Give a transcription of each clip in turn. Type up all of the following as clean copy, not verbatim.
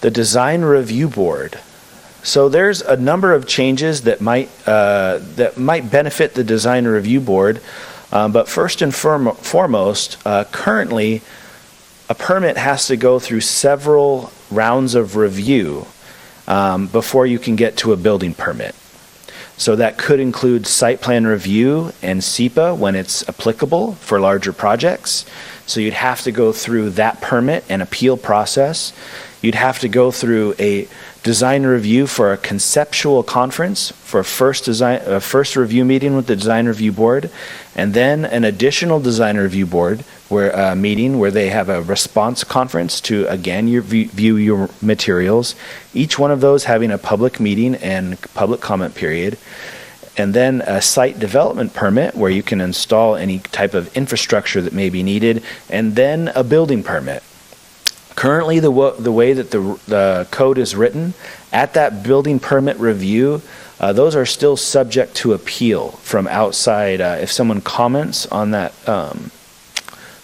The Design Review Board. So there's a number of changes that might benefit the Design Review Board, but first and foremost, currently a permit has to go through several rounds of review before you can get to a building permit. So that could include site plan review and SEPA when it's applicable for larger projects. So you'd have to go through that permit and appeal process. You'd have to go through a design review for a conceptual conference for a first review meeting with the Design Review Board, and then an additional Design Review Board meeting where they have a response conference to again view your materials. Each one of those having a public meeting and public comment period. And then a site development permit where you can install any type of infrastructure that may be needed, and then a building permit. Currently, the way that the code is written, at that building permit review, those are still subject to appeal from outside. If someone comments on that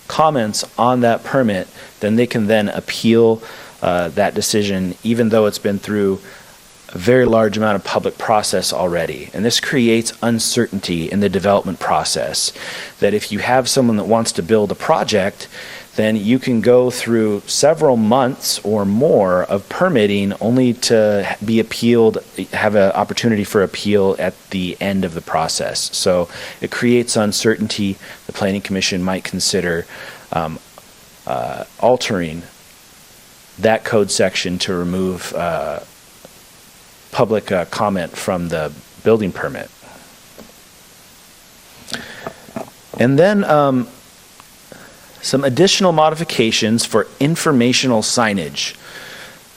permit, then they can then appeal that decision, even though it's been through a very large amount of public process already. And this creates uncertainty in the development process, that if you have someone that wants to build a project, then you can go through several months or more of permitting only to be appealed, have an opportunity for appeal at the end of the process. So it creates uncertainty. The Planning Commission might consider altering that code section to remove public comment from the building permit. And then some additional modifications for informational signage.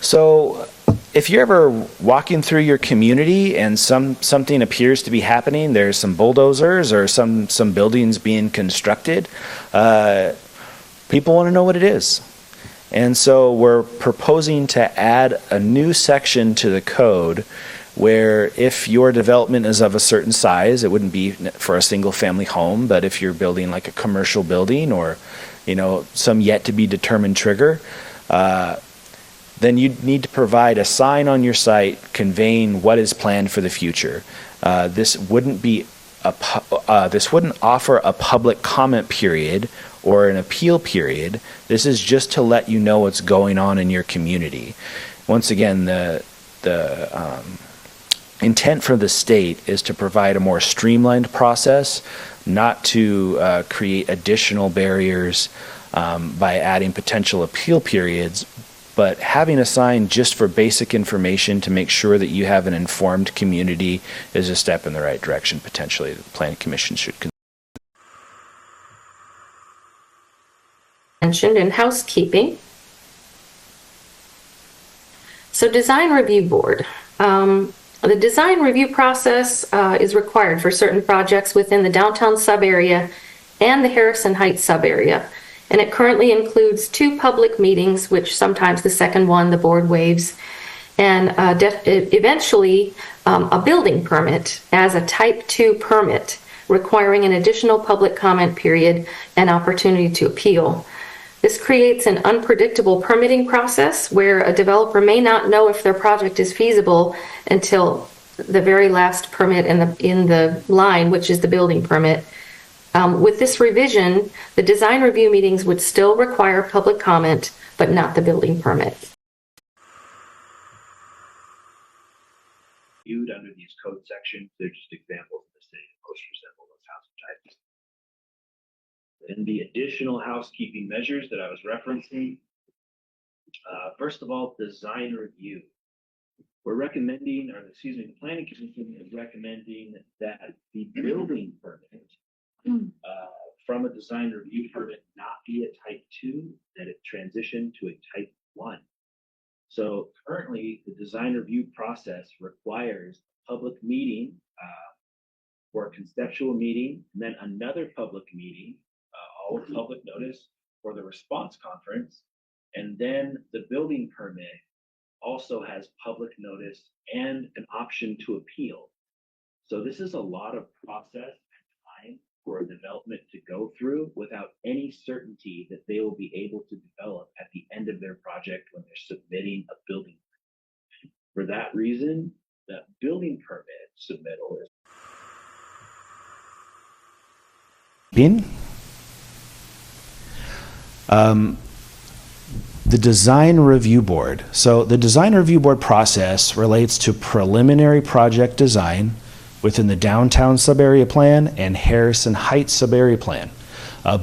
So if you're ever walking through your community and something appears to be happening, there's some bulldozers or some buildings being constructed, people want to know what it is. And so we're proposing to add a new section to the code where if your development is of a certain size, it wouldn't be for a single family home, but if you're building like a commercial building or some yet to be determined trigger, then you need to provide a sign on your site conveying what is planned for the future. This wouldn't offer a public comment period or an appeal period. This is just to let you know what's going on in your community. Once again, the intent for the state is to provide a more streamlined process, not to create additional barriers by adding potential appeal periods, but having a sign just for basic information to make sure that you have an informed community is a step in the right direction, potentially, that the Planning Commission should consider. Mentioned in housekeeping. So Design Review Board. The design review process is required for certain projects within the downtown sub-area and the Harrison Heights sub-area. And it currently includes 2 public meetings, which sometimes the second one the board waives, and eventually a building permit as a type 2 permit, requiring an additional public comment period and opportunity to appeal. This creates an unpredictable permitting process where a developer may not know if their project is feasible until the very last permit in the line, which is the building permit. With this revision, the design review meetings would still require public comment, but not the building permit. Viewed under these code sections, they're just examples of the state most resemble those housing types. And the additional housekeeping measures that I was referencing, first of all, design review. We're recommending, the Planning Commission is recommending that the building permit from a design review permit not be a type 2, that it transition to a type 1. So currently, the design review process requires a public meeting or a conceptual meeting, and then another public meeting, all with public notice for the response conference, and then the building permit also has public notice and an option to appeal. So this is a lot of process and time for a development to go through without any certainty that they will be able to develop at the end of their project when they're submitting a building that reason, the building permit submittal is the design review board. So the design review board process relates to preliminary project design within the downtown subarea plan and Harrison Heights subarea plan.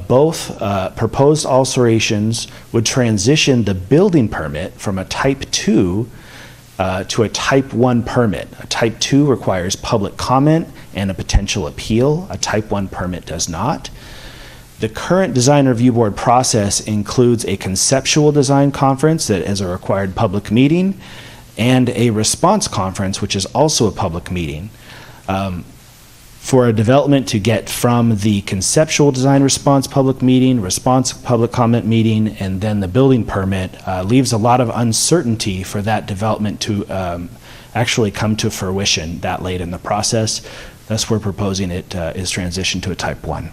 Both proposed alterations would transition the building permit from a type 2 to a type 1 permit. A type 2 requires public comment and a potential appeal. A type 1 permit does not. The current design review board process includes a conceptual design conference that is a required public meeting and a response conference, which is also a public meeting. For a development to get from the conceptual design response public meeting, response public comment meeting, and then the building permit leaves a lot of uncertainty for that development to actually come to fruition that late in the process. Thus, we're proposing it is transitioned to a type 1.